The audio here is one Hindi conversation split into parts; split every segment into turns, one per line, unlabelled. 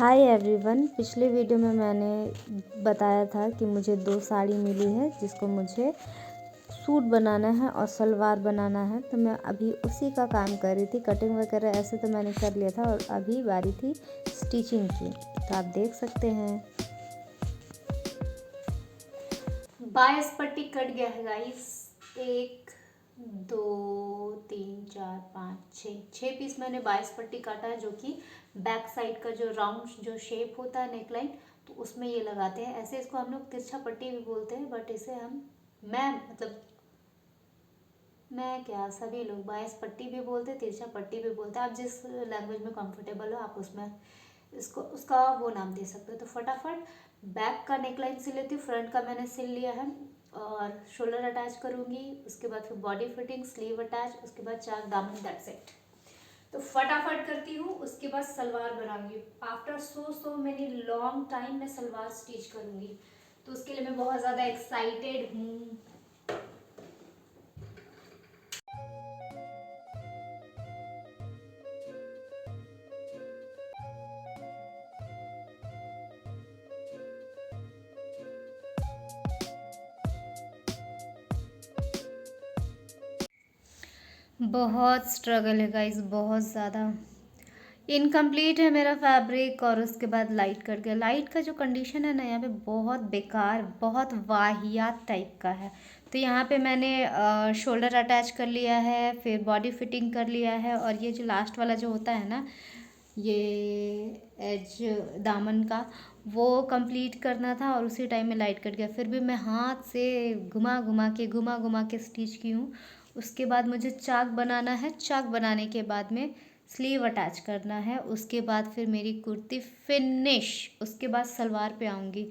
Hi everyone. पिछले वीडियो में मैंने बताया था कि मुझे 2 साड़ी मिली है जिसको मुझे सूट बनाना है और सलवार बनाना है। तो मैं अभी उसी का काम कर रही थी। कटिंग वगैरह ऐसे तो मैंने कर लिया था और अभी बारी थी स्टिचिंग की। तो आप देख सकते हैं
बायस पट्टी कट गया है गाइस। 1 2 3 4 5 6 पीस मैंने बायस पट्टी काटा है, जो कि बैक साइड का जो राउंड जो शेप होता है नेकलाइन, तो उसमें ये लगाते हैं। ऐसे इसको हम लोग तिरछा पट्टी भी बोलते हैं, बट इसे मैं क्या सभी लोग बायस पट्टी भी बोलते हैं, तिरछा पट्टी भी बोलते हैं। आप जिस लैंग्वेज में कंफर्टेबल हो आप उसमें इसको उसका वो नाम दे सकते हो। तो फटाफट बैक का नेकलाइन सिल लेती हूँ। फ्रंट का मैंने सिल लिया है और शोल्डर अटैच करूँगी। उसके बाद फिर बॉडी फिटिंग, स्लीव अटैच, उसके बाद चाक दामन, दैट्स इट। तो फटाफट करती हूँ। उसके बाद सलवार बनाऊंगी। After so many long time मैं सलवार स्टिच करूँगी, तो उसके लिए मैं बहुत ज़्यादा एक्साइटेड हूँ। बहुत स्ट्रगल है गाइस, बहुत ज़्यादा। इनकम्प्लीट है मेरा फैब्रिक और उसके बाद लाइट कट गया। लाइट का जो कंडीशन है ना यहाँ पे बहुत बेकार, बहुत वाहियात टाइप का है। तो यहाँ पे मैंने शोल्डर अटैच कर लिया है, फिर बॉडी फिटिंग कर लिया है, और ये जो लास्ट वाला जो होता है ना, ये एज दामन का, वो कंप्लीट करना था और उसी टाइम में लाइट कट गया। फिर भी मैं हाथ से घुमा घुमा के स्टिच की हूँ। उसके बाद मुझे चाक बनाना है। चाक बनाने के बाद में स्लीव अटैच करना है। उसके बाद फिर मेरी कुर्ती फिनिश। उसके बाद सलवार पे आऊँगी।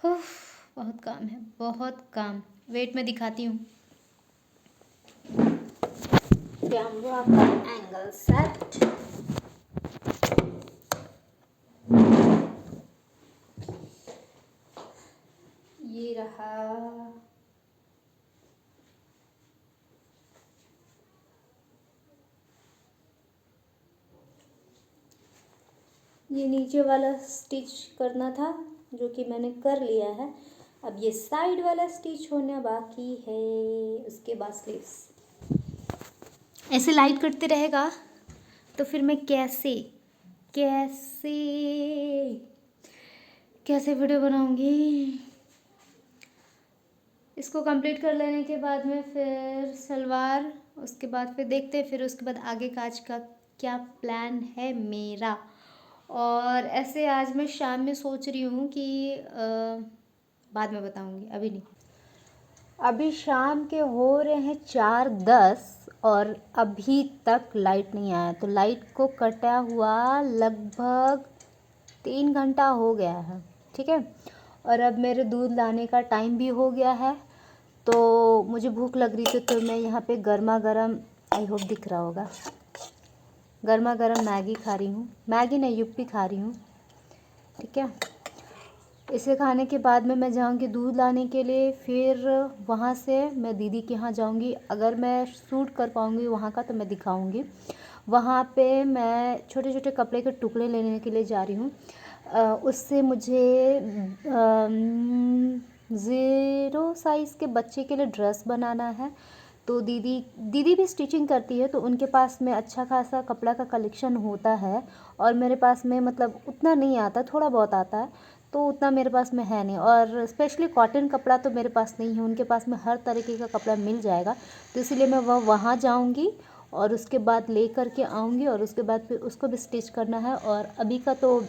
बहुत काम है, बहुत काम। वेट में दिखाती हूँ। कैमरा का एंगल सेट। ये रहा। ये नीचे वाला स्टिच करना था, जो कि मैंने कर लिया है। अब ये साइड वाला स्टिच होना बाकी है। उसके बाद स्लीव्स। ऐसे लाइट कटते रहेगा तो फिर मैं कैसे कैसे कैसे वीडियो बनाऊंगी। इसको कंप्लीट कर लेने के बाद में फिर सलवार, उसके बाद फिर देखते हैं फिर उसके बाद आगे काज का क्या प्लान है मेरा। और ऐसे आज मैं शाम में सोच रही हूँ कि बाद में बताऊँगी, अभी नहीं। अभी शाम के हो रहे हैं 4:10 और अभी तक लाइट नहीं आया। तो लाइट को कटा हुआ लगभग 3 घंटा हो गया है, ठीक है। और अब मेरे दूध लाने का टाइम भी हो गया है। तो मुझे भूख लग रही थी, तो मैं यहाँ पे गर्मा गर्म, आई होप दिख रहा होगा, गर्मा गर्म मैगी खा रही हूँ। मैगी नहीं, युप्पी खा रही हूँ, ठीक है। इसे खाने के बाद में मैं जाऊँगी दूध लाने के लिए। फिर वहाँ से मैं दीदी के यहाँ जाऊँगी। अगर मैं शूट कर पाऊँगी वहाँ का तो मैं दिखाऊँगी। वहाँ पे मैं छोटे छोटे कपड़े के टुकड़े लेने के लिए जा रही हूँ। उससे मुझे 0 साइज़ के बच्चे के लिए ड्रेस बनाना है। तो दीदी भी स्टिचिंग करती है, तो उनके पास में अच्छा खासा कपड़ा का कलेक्शन होता है। और मेरे पास में मतलब उतना नहीं आता, थोड़ा बहुत आता है, तो उतना मेरे पास में है नहीं। और स्पेशली कॉटन कपड़ा तो मेरे पास नहीं है, उनके पास में हर तरीके का कपड़ा मिल जाएगा। तो इसीलिए मैं वहाँ जाऊँगी और उसके बाद ले कर के आऊँगी और उसके बाद फिर उसको भी स्टिच करना है। और अभी का तो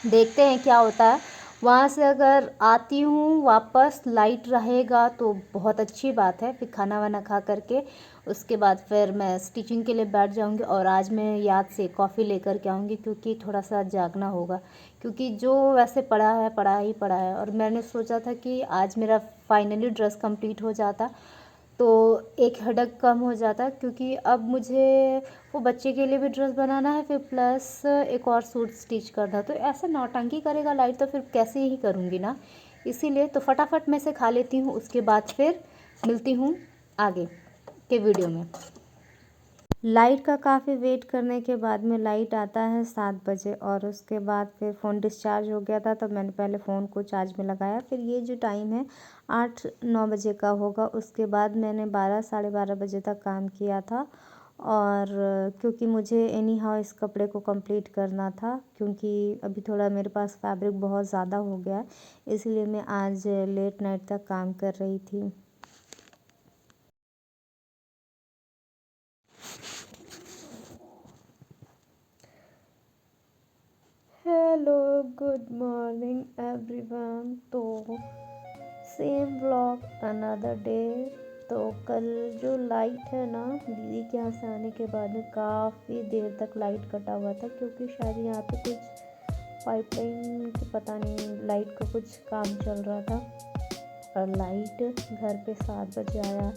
देखते हैं क्या होता है। वहाँ से अगर आती हूँ वापस लाइट रहेगा तो बहुत अच्छी बात है। फिर खाना वाना खा करके उसके बाद फिर मैं स्टिचिंग के लिए बैठ जाऊँगी। और आज मैं याद से कॉफ़ी लेकर के आऊँगी, क्योंकि थोड़ा सा जागना होगा, क्योंकि जो वैसे पड़ा ही पड़ा है। और मैंने सोचा था कि आज मेरा फाइनली ड्रेस कंप्लीट हो जाता तो एक हेडेक कम हो जाता, क्योंकि अब मुझे वो बच्चे के लिए भी ड्रेस बनाना है, फिर प्लस एक और सूट स्टिच करना। तो ऐसे नौटंकी करेगा लाइट तो फिर कैसे ही करूँगी ना। इसीलिए तो फटाफट मैं से खा लेती हूँ, उसके बाद फिर मिलती हूँ आगे के वीडियो में।
लाइट का काफ़ी वेट करने के बाद में लाइट आता है 7 बजे, और उसके बाद फिर फ़ोन डिस्चार्ज हो गया था, तो मैंने पहले फ़ोन को चार्ज में लगाया। फिर ये जो टाइम है 8-9 बजे का होगा, उसके बाद मैंने 12 साढ़े 12 बजे तक काम किया था। और क्योंकि मुझे एनी हाउ इस कपड़े को कंप्लीट करना था, क्योंकि अभी थोड़ा मेरे पास फैब्रिक बहुत ज़्यादा हो गया है, इसलिए मैं आज लेट नाइट तक काम कर रही थी। Hello, good morning everyone. तो सेम व्लॉग अनदर डे। तो कल जो लाइट है ना, दीदी के यहाँ से आने के बाद में काफ़ी देर तक लाइट कटा हुआ था, क्योंकि शायद यहाँ पे कुछ पाइपलाइन की पता नहीं लाइट का कुछ काम चल रहा था। और लाइट घर पे 7 बजे आया।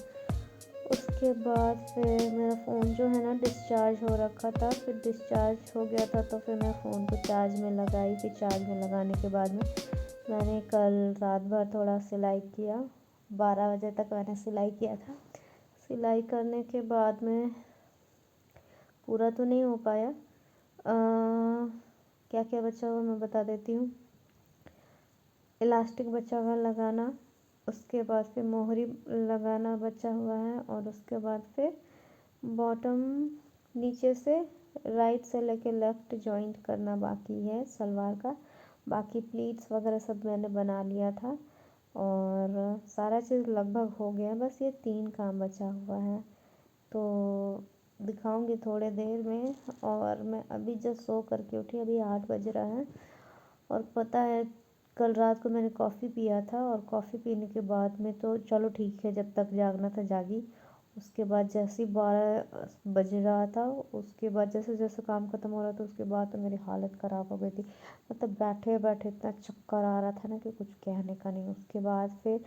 उसके बाद फिर मेरा फ़ोन जो है ना डिस्चार्ज हो रखा था, फिर डिस्चार्ज हो गया था, तो फिर मैं फ़ोन को चार्ज में लगाई। फिर चार्ज में लगाने के बाद में मैंने कल रात भर थोड़ा सिलाई किया, 12 बजे तक मैंने सिलाई किया था। सिलाई करने के बाद में पूरा तो नहीं हो पाया, क्या क्या बचा हुआ मैं बता देती हूँ। इलास्टिक बचा हुआ लगाना, उसके बाद फिर मोहरी लगाना बचा हुआ है, और उसके बाद फिर बॉटम नीचे से राइट से लेके लेफ़्ट जॉइंट करना बाकी है सलवार का। बाकी प्लीट्स वगैरह सब मैंने बना लिया था, और सारा चीज़ लगभग हो गया, बस ये 3 काम बचा हुआ है। तो दिखाऊंगी थोड़े देर में। और मैं अभी जस्ट सो करके उठी, अभी 8 बज रहा है। और पता है कल रात को मैंने कॉफ़ी पिया था, और कॉफ़ी पीने के बाद में तो चलो ठीक है, जब तक जागना था जागी। उसके बाद जैसे ही 12 बज रहा था, उसके बाद जैसे जैसे काम ख़त्म हो रहा था, उसके बाद तो मेरी हालत ख़राब हो गई थी। मतलब बैठे बैठे इतना चक्कर आ रहा था ना कि कुछ कहने का नहीं। उसके बाद फिर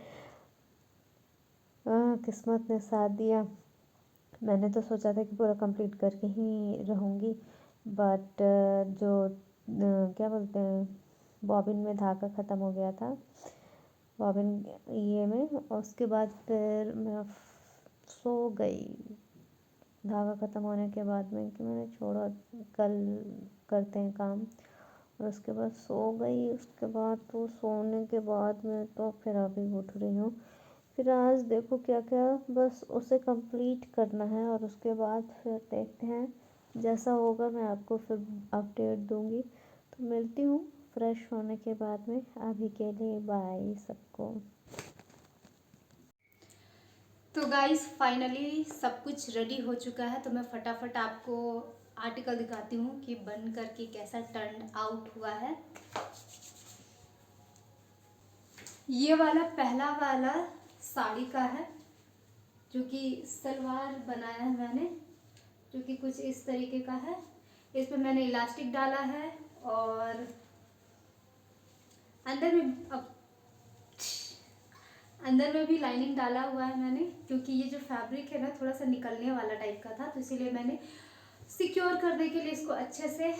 किस्मत ने साथ दिया। मैंने तो सोचा था कि पूरा कंप्लीट करके ही रहूँगी, बट जो क्या बोलते हैं, बॉबिन में धागा ख़त्म हो गया था, बॉबिन ये में। और उसके बाद फिर मैं सो गई धागा ख़त्म होने के बाद में, कि मैंने छोड़ा कल करते हैं काम। और उसके बाद सो गई। उसके बाद तो सोने के बाद में तो फिर अभी उठ रही हूँ। फिर आज देखो क्या क्या, बस उसे कंप्लीट करना है, और उसके बाद फिर देखते हैं जैसा होगा मैं आपको फिर अपडेट दूँगी। तो मिलती हूँ फ्रेश होने के बाद में। अभी के लिए बाय सबको।
तो गाइस फाइनली सब कुछ रेडी हो चुका है, तो मैं फटाफट आपको आर्टिकल दिखाती हूँ कि बन करके कैसा टर्न आउट हुआ है। ये वाला पहला वाला साड़ी का है, जो कि सलवार बनाया है मैंने, जो कि कुछ इस तरीके का है। इसमें मैंने इलास्टिक डाला है, और अंदर में भी लाइनिंग डाला हुआ है मैंने, क्योंकि ये जो फैब्रिक है ना थोड़ा सा निकलने वाला टाइप का था, तो इसीलिए मैंने सिक्योर करने के लिए इसको अच्छे से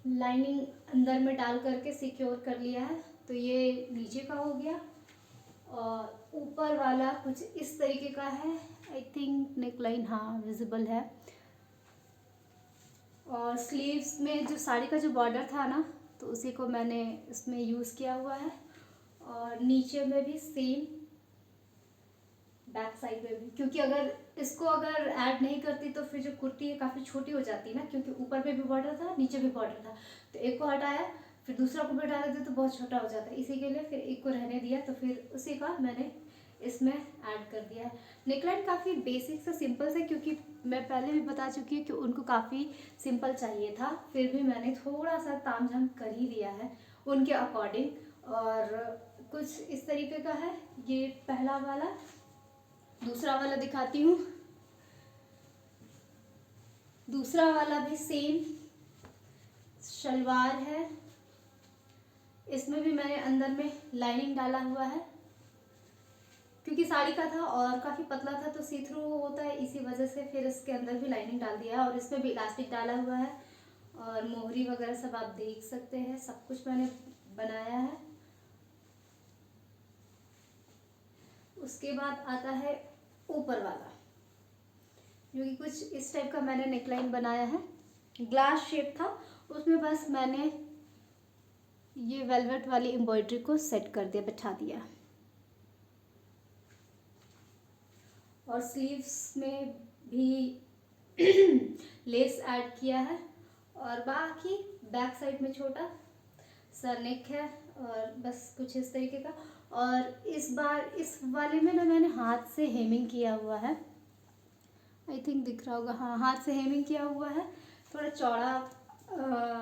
लाइनिंग अंदर में डाल करके सिक्योर कर लिया है। तो ये नीचे का हो गया, और ऊपर वाला कुछ इस तरीके का है। आई थिंक नेक लाइन हाँ विजिबल है। और स्लीव्स में जो साड़ी का जो बॉर्डर था ना, तो उसी को मैंने इसमें यूज़ किया हुआ है। और नीचे में भी सेम, बैक साइड में भी, क्योंकि अगर इसको अगर ऐड नहीं करती तो फिर जो कुर्ती है काफ़ी छोटी हो जाती है ना, क्योंकि ऊपर में भी बॉर्डर था नीचे भी बॉर्डर था। तो एक को हटाया, फिर दूसरा को भी हटा देते तो बहुत छोटा हो जाता है, इसी के लिए फिर एक को रहने दिया। तो फिर उसी का मैंने इसमें ऐड कर दिया है। नेकलाइन काफ़ी बेसिक सा सिंपल सा, क्योंकि मैं पहले भी बता चुकी हूँ कि उनको काफ़ी सिंपल चाहिए था, फिर भी मैंने थोड़ा सा ताम झाम कर ही दिया है उनके अकॉर्डिंग। और कुछ इस तरीके का है ये पहला वाला। दूसरा वाला दिखाती हूँ। दूसरा वाला भी सेम शलवार है, इसमें भी मैंने अंदर में लाइनिंग डाला हुआ है, क्योंकि साड़ी का था और काफ़ी पतला था तो सी थ्रू होता है, इसी वजह से फिर इसके अंदर भी लाइनिंग डाल दिया है। और इसमें भी इलास्टिक डाला हुआ है, और मोहरी वगैरह सब आप देख सकते हैं, सब कुछ मैंने बनाया है। उसके बाद आता है ऊपर वाला। क्योंकि कुछ इस टाइप का मैंने नेकलाइन बनाया है, ग्लास शेप था, उसमें बस मैंने ये वेलवेट वाली एम्ब्रॉयडरी को सेट कर दिया, बैठा दिया। और स्लीव्स में भी लेस ऐड किया है, और बाकी बैक साइड में छोटा सा नेक है, और बस कुछ इस तरीके का। और इस बार इस वाले में ना मैंने हाथ से हेमिंग किया हुआ है, आई थिंक दिख रहा होगा, हाँ हाथ से हेमिंग किया हुआ है, थोड़ा चौड़ा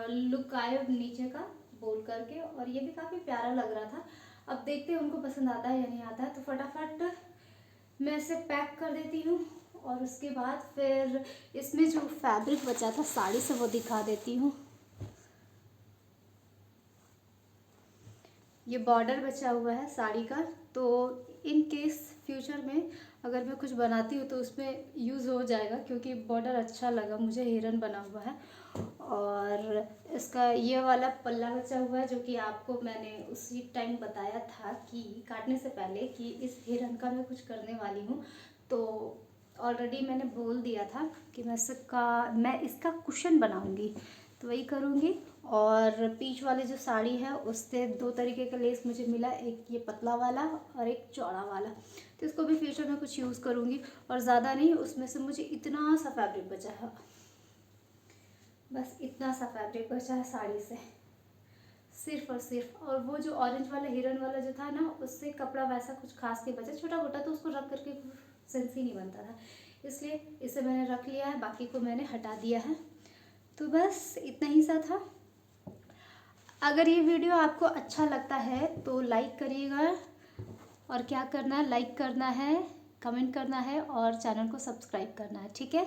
लुक आए नीचे का बोल करके, और ये भी काफ़ी प्यारा लग रहा था। अब देखते हैं उनको पसंद आता है या नहीं आता है, तो फटाफट मैं इसे पैक कर देती हूँ, और उसके बाद फिर इसमें जो फैब्रिक बचा था साड़ी से वो दिखा देती हूँ। ये बॉर्डर बचा हुआ है साड़ी का, तो इन केस फ्यूचर में अगर मैं कुछ बनाती हूँ तो उसमें यूज़ हो जाएगा, क्योंकि बॉर्डर अच्छा लगा मुझे, हिरन बना हुआ है। और इसका ये वाला पल्ला बचा हुआ है, जो कि आपको मैंने उसी टाइम बताया था कि काटने से पहले कि इस हिरन का मैं कुछ करने वाली हूँ, तो ऑलरेडी मैंने बोल दिया था कि मैं इसका कुशन बनाऊँगी, तो वही करूँगी। और पीच वाली जो साड़ी है उससे 2 तरीके का लेस मुझे मिला, एक ये पतला वाला और एक चौड़ा वाला, तो इसको भी फ्यूचर में कुछ यूज़ करूँगी। और ज़्यादा नहीं, उसमें से मुझे इतना सा फैब्रिक बचा है, बस इतना सा फैब्रिक बचा है साड़ी से, सिर्फ और सिर्फ। और वो जो ऑरेंज वाला हिरन वाला जो था ना, उससे कपड़ा वैसा कुछ खास नहीं बचा, छोटा मोटा, तो उसको रख करके सेंस ही नहीं बनता था, इसलिए इसे मैंने रख लिया है, बाकी को मैंने हटा दिया है। तो बस इतना ही सा था। अगर ये वीडियो आपको अच्छा लगता है तो लाइक करिएगा, और क्या करना है, लाइक करना है, कमेंट करना है, और चैनल को सब्सक्राइब करना है, ठीक है।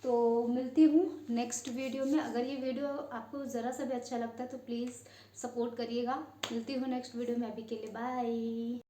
तो मिलती हूँ नेक्स्ट वीडियो में। अगर ये वीडियो आपको ज़रा सा भी अच्छा लगता है तो प्लीज़ सपोर्ट करिएगा। मिलती हूँ नेक्स्ट वीडियो में, अभी के लिए बाय।